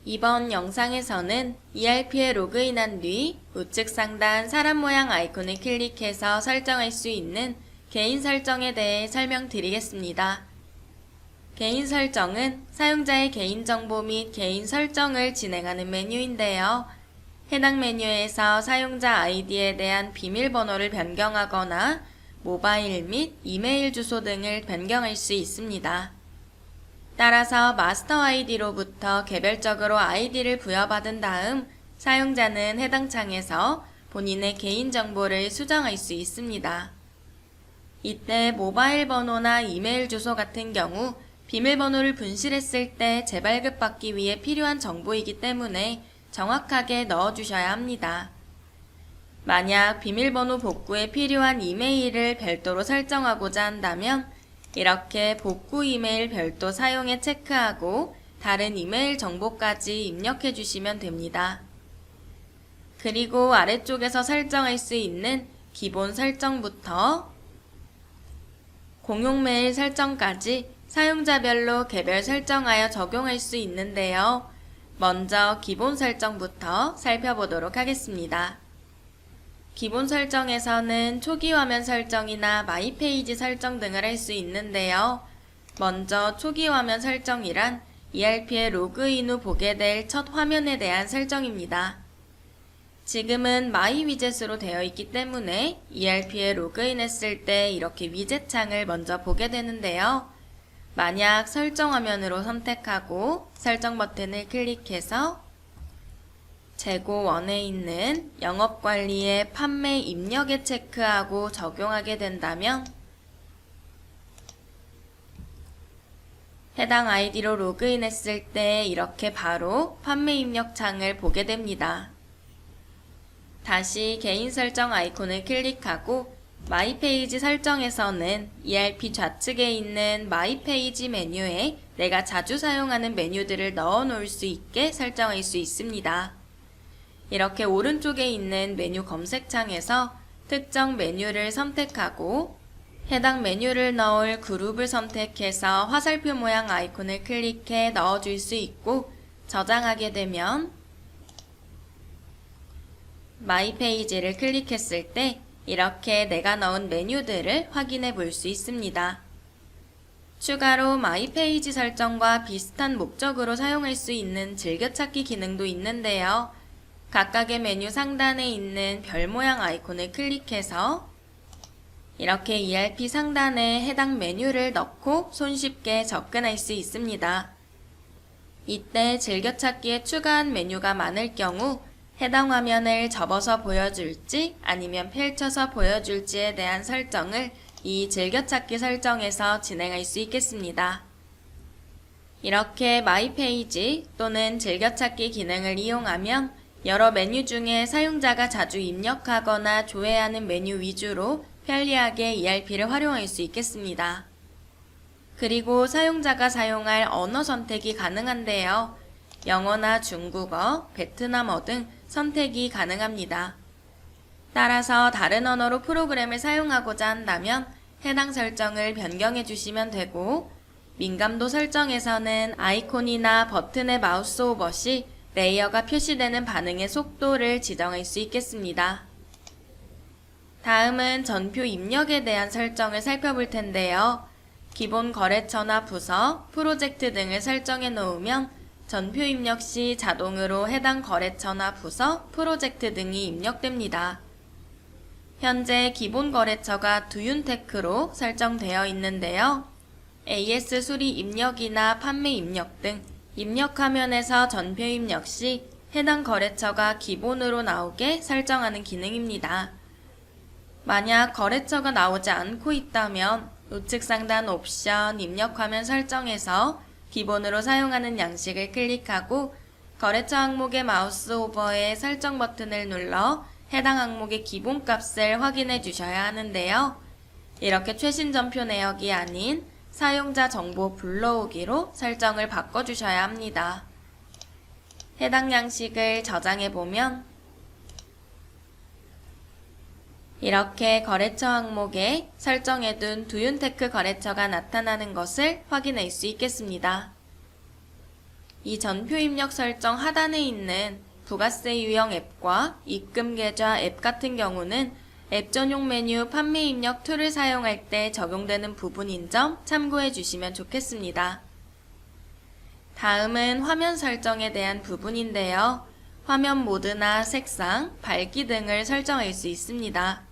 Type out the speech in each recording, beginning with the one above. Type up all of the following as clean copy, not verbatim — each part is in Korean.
이번 영상에서는 ERP에 로그인한 뒤 우측 상단 사람 모양 아이콘을 클릭해서 설정할 수 있는 개인 설정에 대해 설명드리겠습니다. 개인 설정은 사용자의 개인정보 및 개인 설정을 진행하는 메뉴인데요. 해당 메뉴에서 사용자 아이디에 대한 비밀번호를 변경하거나 모바일 및 이메일 주소 등을 변경할 수 있습니다. 따라서 마스터 아이디로부터 개별적으로 아이디를 부여받은 다음 사용자는 해당 창에서 본인의 개인정보를 수정할 수 있습니다. 이때 모바일 번호나 이메일 주소 같은 경우 비밀번호를 분실했을 때 재발급받기 위해 필요한 정보이기 때문에 정확하게 넣어주셔야 합니다. 만약 비밀번호 복구에 필요한 이메일을 별도로 설정하고자 한다면 이렇게 복구 이메일 별도 사용에 체크하고 다른 이메일 정보까지 입력해 주시면 됩니다. 그리고 아래쪽에서 설정할 수 있는 기본 설정부터 공용 메일 설정까지 사용자별로 개별 설정하여 적용할 수 있는데요. 먼저 기본 설정부터 살펴보도록 하겠습니다. 기본 설정에서는 초기 화면 설정이나 마이 페이지 설정 등을 할 수 있는데요. 먼저 초기 화면 설정이란 ERP에 로그인 후 보게 될 첫 화면에 대한 설정입니다. 지금은 마이 위젯으로 되어 있기 때문에 ERP에 로그인했을 때 이렇게 위젯 창을 먼저 보게 되는데요. 만약 설정 화면으로 선택하고 설정 버튼을 클릭해서 재고 원에 있는 영업관리의 판매 입력에 체크하고 적용하게 된다면 해당 아이디로 로그인했을 때 이렇게 바로 판매 입력 창을 보게 됩니다. 다시 개인 설정 아이콘을 클릭하고 마이 페이지 설정에서는 ERP 좌측에 있는 마이 페이지 메뉴에 내가 자주 사용하는 메뉴들을 넣어 놓을 수 있게 설정할 수 있습니다. 이렇게 오른쪽에 있는 메뉴 검색창에서 특정 메뉴를 선택하고 해당 메뉴를 넣을 그룹을 선택해서 화살표 모양 아이콘을 클릭해 넣어줄 수 있고 저장하게 되면 마이 페이지를 클릭했을 때 이렇게 내가 넣은 메뉴들을 확인해 볼 수 있습니다. 추가로 마이 페이지 설정과 비슷한 목적으로 사용할 수 있는 즐겨찾기 기능도 있는데요. 각각의 메뉴 상단에 있는 별 모양 아이콘을 클릭해서 이렇게 ERP 상단에 해당 메뉴를 넣고 손쉽게 접근할 수 있습니다. 이때 즐겨찾기에 추가한 메뉴가 많을 경우 해당 화면을 접어서 보여줄지 아니면 펼쳐서 보여줄지에 대한 설정을 이 즐겨찾기 설정에서 진행할 수 있겠습니다. 이렇게 마이 페이지 또는 즐겨찾기 기능을 이용하면 여러 메뉴 중에 사용자가 자주 입력하거나 조회하는 메뉴 위주로 편리하게 ERP를 활용할 수 있겠습니다. 그리고 사용자가 사용할 언어 선택이 가능한데요. 영어나 중국어, 베트남어 등 선택이 가능합니다. 따라서 다른 언어로 프로그램을 사용하고자 한다면 해당 설정을 변경해 주시면 되고 민감도 설정에서는 아이콘이나 버튼의 마우스 오버 시 레이어가 표시되는 반응의 속도를 지정할 수 있겠습니다. 다음은 전표 입력에 대한 설정을 살펴볼 텐데요. 기본 거래처나 부서, 프로젝트 등을 설정해 놓으면 전표 입력 시 자동으로 해당 거래처나 부서, 프로젝트 등이 입력됩니다. 현재 기본 거래처가 두윤테크로 설정되어 있는데요. AS 수리 입력이나 판매 입력 등 입력 화면에서 전표 입력 시 해당 거래처가 기본으로 나오게 설정하는 기능입니다. 만약 거래처가 나오지 않고 있다면 우측 상단 옵션 입력 화면 설정에서 기본으로 사용하는 양식을 클릭하고 거래처 항목의 마우스 오버에 설정 버튼을 눌러 해당 항목의 기본 값을 확인해 주셔야 하는데요. 이렇게 최신 전표 내역이 아닌 사용자 정보 불러오기로 설정을 바꿔주셔야 합니다. 해당 양식을 저장해 보면 이렇게 거래처 항목에 설정해둔 두윤테크 거래처가 나타나는 것을 확인할 수 있겠습니다. 이 전표 입력 설정 하단에 있는 부가세 유형 앱과 입금 계좌 앱 같은 경우는 앱 전용 메뉴 판매 입력 툴을 사용할 때 적용되는 부분인 점 참고해 주시면 좋겠습니다. 다음은 화면 설정에 대한 부분인데요. 화면 모드나 색상, 밝기 등을 설정할 수 있습니다.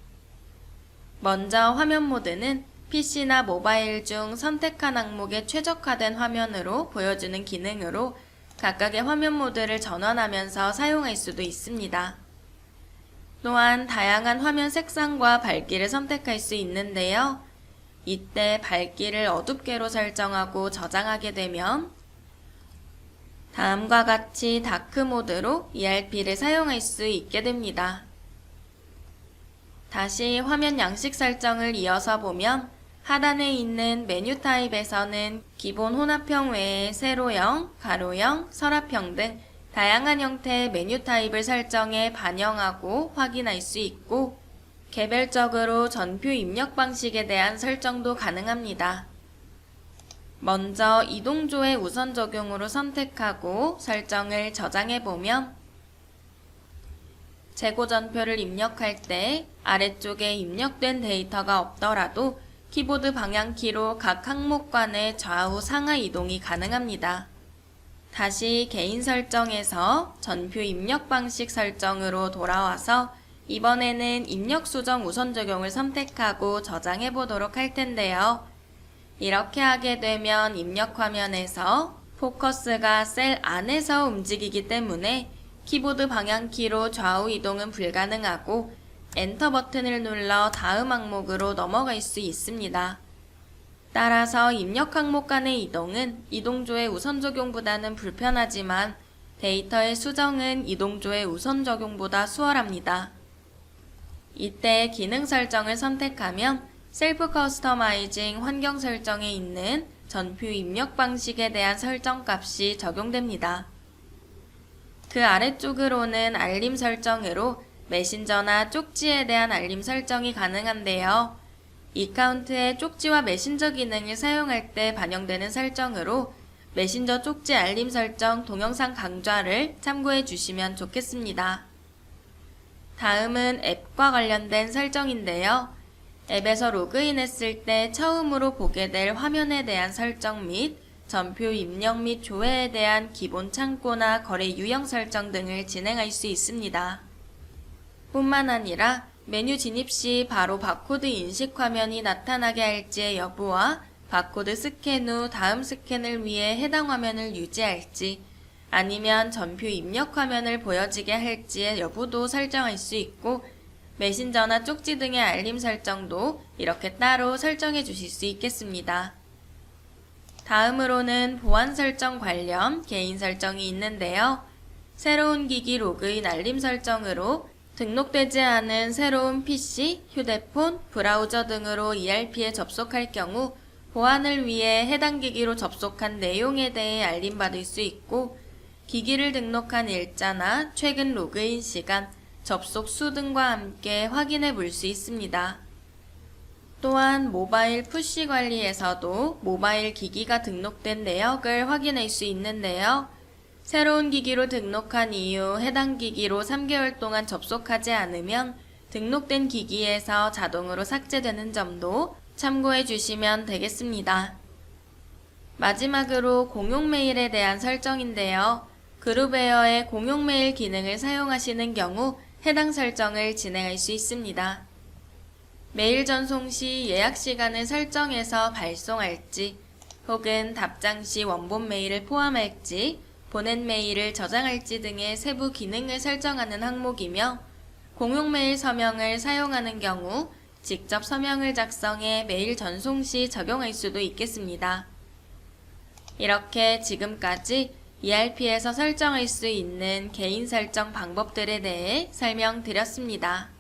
먼저 화면 모드는 PC나 모바일 중 선택한 항목에 최적화된 화면으로 보여주는 기능으로 각각의 화면 모드를 전환하면서 사용할 수도 있습니다. 또한 다양한 화면 색상과 밝기를 선택할 수 있는데요. 이때 밝기를 어둡게로 설정하고 저장하게 되면 다음과 같이 다크 모드로 ERP를 사용할 수 있게 됩니다. 다시 화면 양식 설정을 이어서 보면 하단에 있는 메뉴 타입에서는 기본 혼합형 외에 세로형, 가로형, 서랍형 등 다양한 형태의 메뉴 타입을 설정해 반영하고 확인할 수 있고 개별적으로 전표 입력 방식에 대한 설정도 가능합니다. 먼저 이동조회 우선 적용으로 선택하고 설정을 저장해보면 재고 전표를 입력할 때 아래쪽에 입력된 데이터가 없더라도 키보드 방향키로 각 항목 간의 좌우 상하 이동이 가능합니다. 다시 개인 설정에서 전표 입력 방식 설정으로 돌아와서 이번에는 입력 수정 우선 적용을 선택하고 저장해 보도록 할 텐데요. 이렇게 하게 되면 입력 화면에서 포커스가 셀 안에서 움직이기 때문에 키보드 방향키로 좌우 이동은 불가능하고 엔터 버튼을 눌러 다음 항목으로 넘어갈 수 있습니다. 따라서 입력 항목 간의 이동은 이동조의 우선 적용보다는 불편하지만 데이터의 수정은 이동조의 우선 적용보다 수월합니다. 이때 기능 설정을 선택하면 셀프 커스터마이징 환경 설정에 있는 전표 입력 방식에 대한 설정 값이 적용됩니다. 그 아래쪽으로는 알림 설정으로 메신저나 쪽지에 대한 알림 설정이 가능한데요. 이카운트의 쪽지와 메신저 기능을 사용할 때 반영되는 설정으로 메신저 쪽지 알림 설정 동영상 강좌를 참고해 주시면 좋겠습니다. 다음은 앱과 관련된 설정인데요. 앱에서 로그인했을 때 처음으로 보게 될 화면에 대한 설정 및 전표 입력 및 조회에 대한 기본 창고나 거래 유형 설정 등을 진행할 수 있습니다. 뿐만 아니라 메뉴 진입 시 바로 바코드 인식 화면이 나타나게 할지의 여부와 바코드 스캔 후 다음 스캔을 위해 해당 화면을 유지할지 아니면 전표 입력 화면을 보여지게 할지의 여부도 설정할 수 있고 메신저나 쪽지 등의 알림 설정도 이렇게 따로 설정해 주실 수 있겠습니다. 다음으로는 보안 설정 관련 개인 설정이 있는데요. 새로운 기기 로그인 알림 설정으로 등록되지 않은 새로운 PC, 휴대폰, 브라우저 등으로 ERP에 접속할 경우 보안을 위해 해당 기기로 접속한 내용에 대해 알림받을 수 있고 기기를 등록한 일자나 최근 로그인 시간, 접속 수 등과 함께 확인해 볼 수 있습니다. 또한 모바일 푸시 관리에서도 모바일 기기가 등록된 내역을 확인할 수 있는데요. 새로운 기기로 등록한 이후 해당 기기로 3개월 동안 접속하지 않으면 등록된 기기에서 자동으로 삭제되는 점도 참고해 주시면 되겠습니다. 마지막으로 공용 메일에 대한 설정인데요. 그룹웨어의 공용 메일 기능을 사용하시는 경우 해당 설정을 진행할 수 있습니다. 메일 전송 시 예약 시간을 설정해서 발송할지 혹은 답장 시 원본 메일을 포함할지 보낸 메일을 저장할지 등의 세부 기능을 설정하는 항목이며 공용 메일 서명을 사용하는 경우 직접 서명을 작성해 메일 전송 시 적용할 수도 있겠습니다. 이렇게 지금까지 ERP에서 설정할 수 있는 개인 설정 방법들에 대해 설명드렸습니다.